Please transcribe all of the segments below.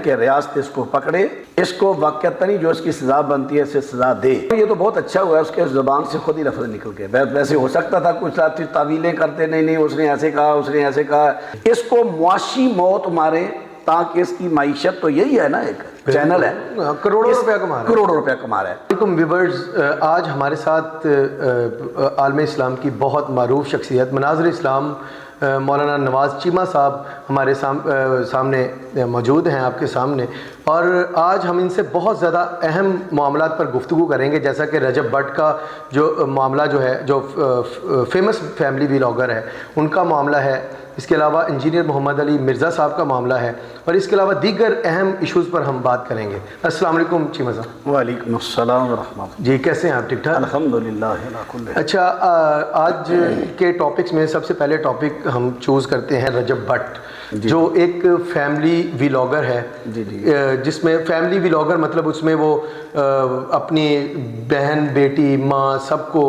کہ ریاست اس کو پکڑے، اس کو واقعتاً جو اس کی سزا بنتی ہے اسے سزا دے۔ یہ تو بہت اچھا ہوا ہے، اس کے زبان سے خود ہی لفظ نکل گئے۔ ویسے ہو سکتا تھا کچھ ساتھی تعویلیں کرتے، نہیں اس نے ایسے کہا، اس نے ایسے کہا۔ اس کو معاشی موت مارے تاکہ اس کی معیشت، تو یہی ہے نا، ایک چینل ہے، کروڑوں روپیہ کما رہا ہے، کروڑوں روپیہ کما رہا ہے۔ ویلکم ویورز، آج ہمارے ساتھ عالم اسلام کی بہت معروف شخصیت مناظر اسلام مولانا نواز چیمہ صاحب ہمارے سامنے موجود ہیں، آپ کے سامنے، اور آج ہم ان سے بہت زیادہ اہم معاملات پر گفتگو کریں گے، جیسا کہ رجب بٹ کا جو معاملہ جو ہے، جو فیمس فیملی ولاگر ہے، ان کا معاملہ ہے، اس کے علاوہ انجینئر محمد علی مرزا صاحب کا معاملہ ہے، اور اس کے علاوہ دیگر اہم ایشوز پر ہم بات کریں گے۔ السلام علیکم چیمہ صاحب۔ وعلیکم السلام ورحمۃ اللہ۔ جی کیسے ہیں آپ؟ ٹھیک ٹھاک؟ الحمدللہ علی کل حال۔ اچھا، آج کے ٹاپکس میں سب سے پہلے ٹاپک ہم چوز کرتے ہیں رجب بٹ، جو ایک فیملی ولاگر ہے، جس میں فیملی ولاگر مطلب اس میں وہ اپنی بہن، بیٹی، ماں، سب کو،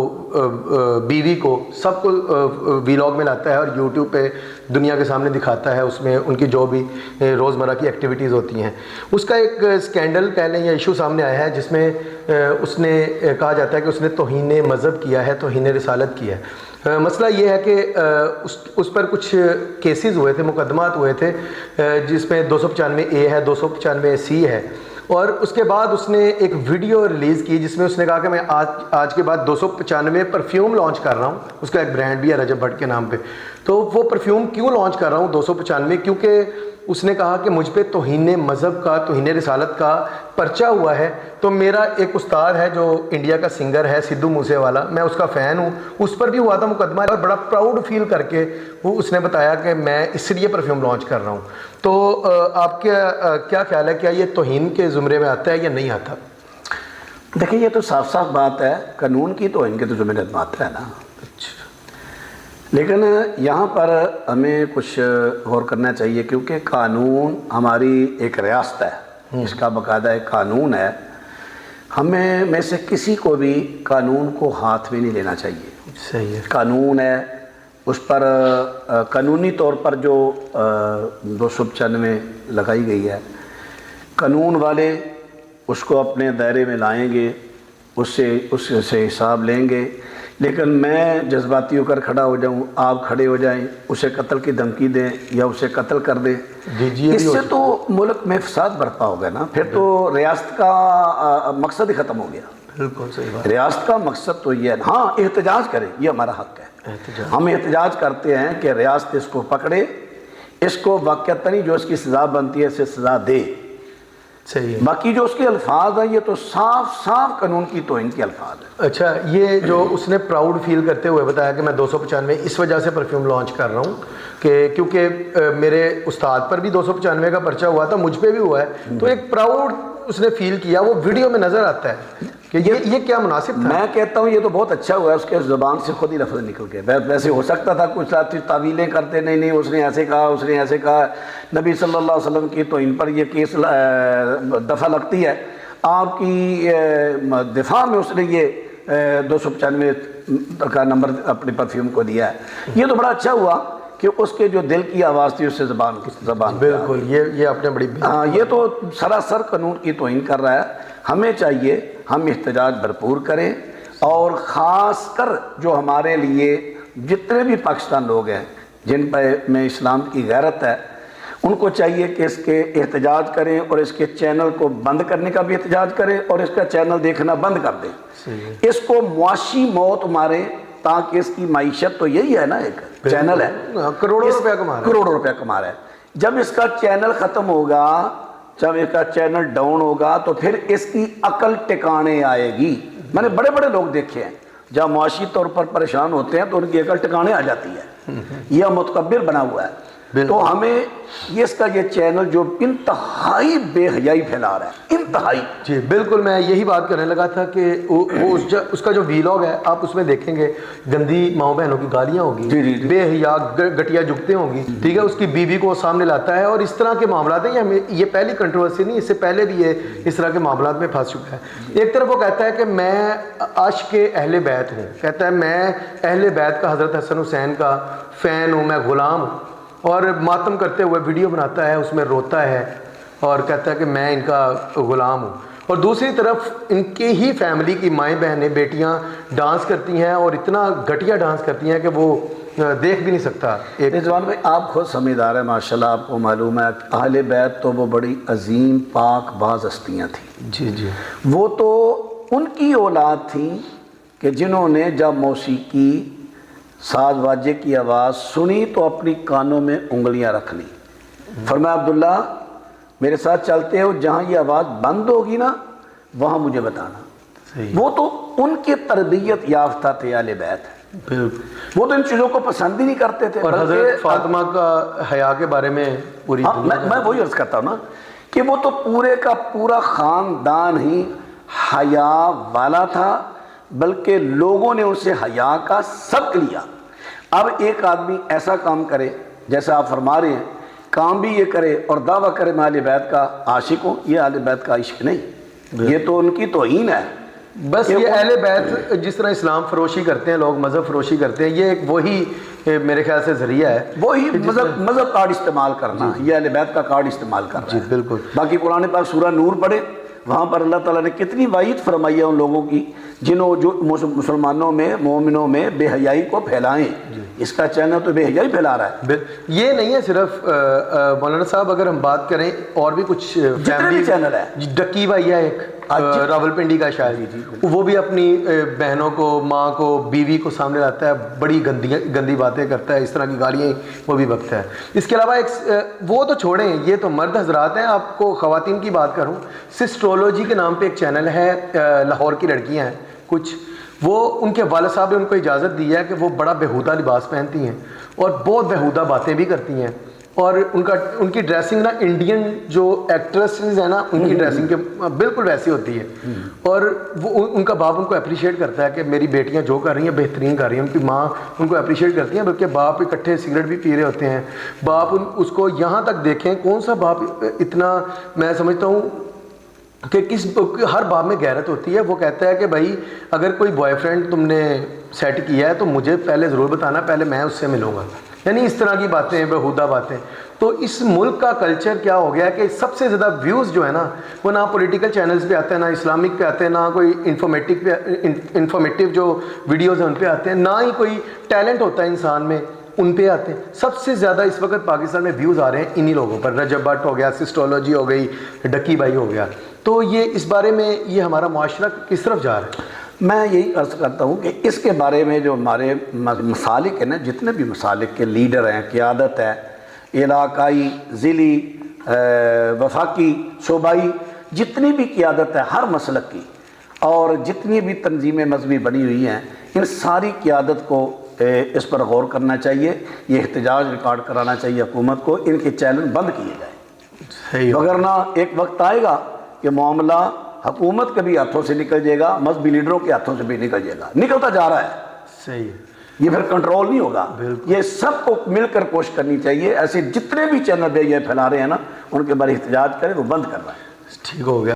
بیوی کو، سب کو ولاگ میں لاتا ہے اور یوٹیوب پہ دنیا کے سامنے دکھاتا ہے، اس میں ان کی جو بھی روزمرہ کی ایکٹیویٹیز ہوتی ہیں۔ اس کا ایک اسکینڈل کہہ لیں یا ایشو سامنے آیا ہے، جس میں اس نے کہا جاتا ہے کہ اس نے توہین مذہب کیا ہے، توہین رسالت کیا ہے۔ مسئلہ یہ ہے کہ اس پر کچھ کیسز ہوئے تھے، مقدمات ہوئے تھے، جس میں 295A ہے، 295C ہے، اور اس کے بعد اس نے ایک ویڈیو ریلیز کی جس میں اس نے کہا کہ میں آج کے بعد 295 پرفیوم لانچ کر رہا ہوں۔ اس کا ایک برانڈ بھی ہے رجب بٹ کے نام پہ۔ تو وہ پرفیوم کیوں لانچ کر رہا ہوں 295؟ کیونکہ اس نے کہا کہ مجھ پہ توہین مذہب کا، توہین رسالت کا پرچہ ہوا ہے۔ تو میرا ایک استاد ہے جو انڈیا کا سنگر ہے، سدھو موسے والا، میں اس کا فین ہوں، اس پر بھی ہوا تھا مقدمہ، اور بڑا پراؤڈ فیل کر کے وہ اس نے بتایا کہ میں اس لیے پرفیوم لانچ کر رہا ہوں۔ تو آپ کیا خیال ہے، کیا یہ توہین کے زمرے میں آتا ہے یا نہیں آتا؟ دیکھیں، یہ تو صاف صاف بات ہے، قانون کی توہین کے تو زمرے میں آتا ہے نا۔ لیکن یہاں پر ہمیں کچھ غور کرنا چاہیے، کیونکہ قانون ہماری ایک ریاست ہے، اس کا باقاعدہ ایک قانون ہے۔ ہمیں میں سے کسی کو بھی قانون کو ہاتھ میں نہیں لینا چاہیے۔ صحیح ہے، قانون ہے، اس پر قانونی طور پر جو 295 لگائی گئی ہے، قانون والے اس کو اپنے دائرے میں لائیں گے، اس سے حساب لیں گے۔ لیکن میں جذباتی ہو کر کھڑا ہو جاؤں، آپ کھڑے ہو جائیں، اسے قتل کی دھمکی دیں یا اسے قتل کر دیں، اس سے تو ملک میں فساد برپا ہو گیا نا، پھر تو ریاست کا مقصد ہی ختم ہو گیا۔ بالکل صحیح بات۔ ریاست کا مقصد تو یہ ہے، ہاں احتجاج کریں، یہ ہمارا حق ہے، ہم احتجاج کرتے ہیں کہ ریاست اس کو پکڑے، اس کو واقعتاً جو اس کی سزا بنتی ہے اسے سزا دے۔ صحیح ہے۔ باقی جو اس کے الفاظ ہیں، یہ تو صاف صاف قانون کی توہین کے الفاظ ہیں۔ اچھا، یہ جو اس نے پراؤڈ فیل کرتے ہوئے بتایا کہ میں 295 اس وجہ سے پرفیوم لانچ کر رہا ہوں کہ کیونکہ میرے استاد پر بھی 295 کا پرچہ ہوا تھا، مجھ پہ بھی ہوا ہے، تو ایک پراؤڈ اس نے فیل کیا، وہ ویڈیو میں نظر آتا ہے کہ یہ کیا مناسب تھا؟ میں کہتا ہوں یہ تو بہت اچھا ہوا ہے، اس کے زبان سے خود ہی لفظ نکل گئے۔ ویسے ہو سکتا تھا کچھ ساتھی تعویلیں کرتے، نہیں اس نے ایسے کہا، اس نے ایسے کہا۔ نبی صلی اللہ علیہ وسلم کی تو ان پر یہ کیس دفعہ لگتی ہے، آپ کی دفاع میں اس نے یہ 295 کا نمبر اپنے پرفیوم کو دیا ہے۔ یہ تو بڑا اچھا ہوا کہ اس کے جو دل کی آواز تھی اس سے زبان بالکل، یہ آپ نے بڑی یہ تو سراسر قانون کی توہین کر رہا ہے۔ ہمیں چاہیے ہم احتجاج بھرپور کریں، اور خاص کر جو ہمارے لیے جتنے بھی پاکستان لوگ ہیں جن پہ میں اسلام کی غیرت ہے، ان کو چاہیے کہ اس کے احتجاج کریں، اور اس کے چینل کو بند کرنے کا بھی احتجاج کریں، اور اس کا چینل دیکھنا بند کر دیں۔ اس کو معاشی موت ماریں تاکہ اس کی معیشت، تو یہی ہے نا، ایک چینل ہے، کروڑوں روپیہ کما رہا ہے۔ جب اس کا چینل ختم ہوگا، جب اس کا چینل ڈاؤن ہوگا، تو پھر اس کی عقل ٹکانے آئے گی۔ میں نے بڑے بڑے لوگ دیکھے ہیں، جب معاشی طور پر پریشان ہوتے ہیں تو ان کی عقل ٹکانے آ جاتی ہے، یہ متکبر بنا ہوا ہے۔ تو ہمیں اس کا یہ چینل جو انتہائی بے حیائی پھیلا رہا ہے، انتہائی۔ جی بالکل، میں یہی بات کرنے لگا تھا کہ اس کا جو ویلاگ ہے، آپ اس میں دیکھیں گے گندی ماؤں بہنوں کی گالیاں ہوگی، بے حیا گٹیا جگتیں ہوں گی، ٹھیک ہے، اس کی بیوی کو سامنے لاتا ہے، اور اس طرح کے معاملات ہیں۔ یہ پہلی کنٹروورسی نہیں، اس سے پہلے بھی یہ اس طرح کے معاملات میں پھنس چکا ہے۔ ایک طرف وہ کہتا ہے کہ میں عاشق اہل بیت ہوں، کہتا ہے میں اہل بیت کا، حضرت حسن حسین کا فین ہوں، میں غلام ہوں، اور ماتم کرتے ہوئے ویڈیو بناتا ہے، اس میں روتا ہے، اور کہتا ہے کہ میں ان کا غلام ہوں، اور دوسری طرف ان کے ہی فیملی کی مائیں بہنیں بیٹیاں ڈانس کرتی ہیں اور اتنا گھٹیا ڈانس کرتی ہیں کہ وہ دیکھ بھی نہیں سکتا ایک۔ رضوان بھائی آپ خود سمجھدار ہیں ماشاءاللہ، آپ کو معلوم ہے اہل بیت تو وہ بڑی عظیم پاک باز ہستیاں تھیں، جی جی وہ تو ان کی اولاد تھیں کہ جنہوں نے جب موسیقی ساز باجے کی آواز سنی تو اپنی کانوں میں انگلیاں رکھ لی، فرمایا عبداللہ میرے ساتھ چلتے ہو، جہاں یہ آواز بند ہوگی نا وہاں مجھے بتانا۔ صحیح، وہ تو ان کے تربیت یافتہ تھے اہل بیت، بالکل۔ وہ تو ان چیزوں کو پسند ہی نہیں کرتے تھے، اور حضرت فاطمہ کا حیا کے بارے میں پوری ہاں، دنیا میں وہی عرض کرتا ہوں نا کہ وہ تو پورے کا پورا خاندان ہی حیا والا تھا، بلکہ لوگوں نے اسے حیا کا سبق لیا۔ اب ایک آدمی ایسا کام کرے جیسا آپ فرما رہے ہیں، کام بھی یہ کرے اور دعویٰ کرے میں اہل بیت کا عاشق ہوں، یہ اہل بیت کا عشق نہیں، یہ تو ان کی توہین ہے۔ بس یہ اہل بیت جس طرح اسلام فروشی کرتے ہیں لوگ، مذہب فروشی کرتے ہیں، یہ ایک وہی میرے خیال سے ذریعہ ہے، وہی مذہب کارڈ استعمال کرنا، یہ اہل بیت کا کارڈ استعمال کر رہا ہے۔ بالکل۔ باقی قرآن پاک سورہ نور پڑھے، وہاں پر اللہ تعالیٰ نے کتنی وعید فرمائی ہے ان لوگوں کی جنہوں جو مسلمانوں میں مومنوں میں بے حیائی کو پھیلائیں۔ اس کا چینل تو بے حیائی پھیلا رہا ہے۔ یہ نہیں ہے صرف مولانا صاحب، اگر ہم بات کریں اور بھی کچھ فیملی چینل ہے، ڈکی بھائی ہے ایک راول پنڈی کا شاید، وہ بھی اپنی بہنوں کو، ماں کو، بیوی کو سامنے لاتا ہے، بڑی گندی باتیں کرتا ہے، اس طرح کی گالیاں وہ بھی بکتا ہے۔ اس کے علاوہ ایک وہ تو چھوڑیں، یہ تو مرد حضرات ہیں، آپ کو خواتین کی بات کروں، سسٹرولوجی کے نام پہ ایک چینل ہے، لاہور کی لڑکیاں ہیں کچھ، وہ ان کے والد صاحب نے ان کو اجازت دی ہے کہ وہ بڑا بیہودہ لباس پہنتی ہیں اور بہت بیہودہ باتیں بھی کرتی ہیں، اور ان کی ڈریسنگ نا انڈین جو ایکٹریسز ہیں نا ان کی ڈریسنگ کے بالکل ویسی ہوتی ہے، اور وہ ان کا باپ ان کو اپریشیٹ کرتا ہے کہ میری بیٹیاں جو کر رہی ہیں بہترین کر رہی ہیں، ان کی ماں ان کو اپریشیٹ کرتی ہیں، بلکہ باپ اکٹھے سگریٹ بھی پی رہے ہوتے ہیں، باپ اس کو یہاں تک دیکھیں کون سا باپ اتنا، میں سمجھتا ہوں کہ ہر باپ میں غیرت ہوتی ہے، وہ کہتا ہے کہ بھائی اگر کوئی بوائے فرینڈ تم نے سیٹ کیا ہے تو مجھے پہلے ضرور بتانا، پہلے میں اس سے ملوں گا، یعنی اس طرح کی باتیں، بیہودہ باتیں۔ تو اس ملک کا کلچر کیا ہو گیا ہے کہ سب سے زیادہ ویوز جو ہے نا وہ نہ پولیٹیکل چینلز پہ آتے ہیں، نہ اسلامک پہ آتے ہیں، نہ کوئی انفارمیٹیو جو ویڈیوز ہیں ان پہ آتے ہیں، نہ ہی کوئی ٹیلنٹ ہوتا ہے انسان میں ان پہ آتے ہیں۔ سب سے زیادہ اس وقت پاکستان میں ویوز آ رہے ہیں انہی لوگوں پر، رجب بٹ ہو گیا، سسٹرولوجی ہو گئی، ڈکی بھائی ہو گیا۔ تو یہ اس بارے میں یہ ہمارا معاشرہ کس طرف جا رہا ہے؟ میں یہی عرض کرتا ہوں کہ اس کے بارے میں جو ہمارے مسالک ہیں نا، جتنے بھی مسالک کے لیڈر ہیں، قیادت ہے، علاقائی، ضلعی، وفاقی، صوبائی، جتنی بھی قیادت ہے ہر مسلک کی، اور جتنی بھی تنظیمیں مذہبی بنی ہوئی ہیں، ان ساری قیادت کو اس پر غور کرنا چاہیے، یہ احتجاج ریکارڈ کرانا چاہیے حکومت کو، ان کے چینل بند کیے جائیں، صحیح، وگرنہ ایک وقت آئے گا کہ معاملہ حکومت کے بھی ہاتھوں سے نکل جائے گا، مذہبی لیڈروں کے ہاتھوں سے بھی نکل جائے گا، نکلتا جا رہا ہے، صحیح، یہ پھر کنٹرول نہیں ہوگا۔ یہ سب کو مل کر کوشش کرنی چاہیے، ایسے جتنے بھی چینل بے یہ پھیلا رہے ہیں نا ان کے بارے احتجاج کریں، وہ بند کرنا ہے۔ ٹھیک ہو گیا۔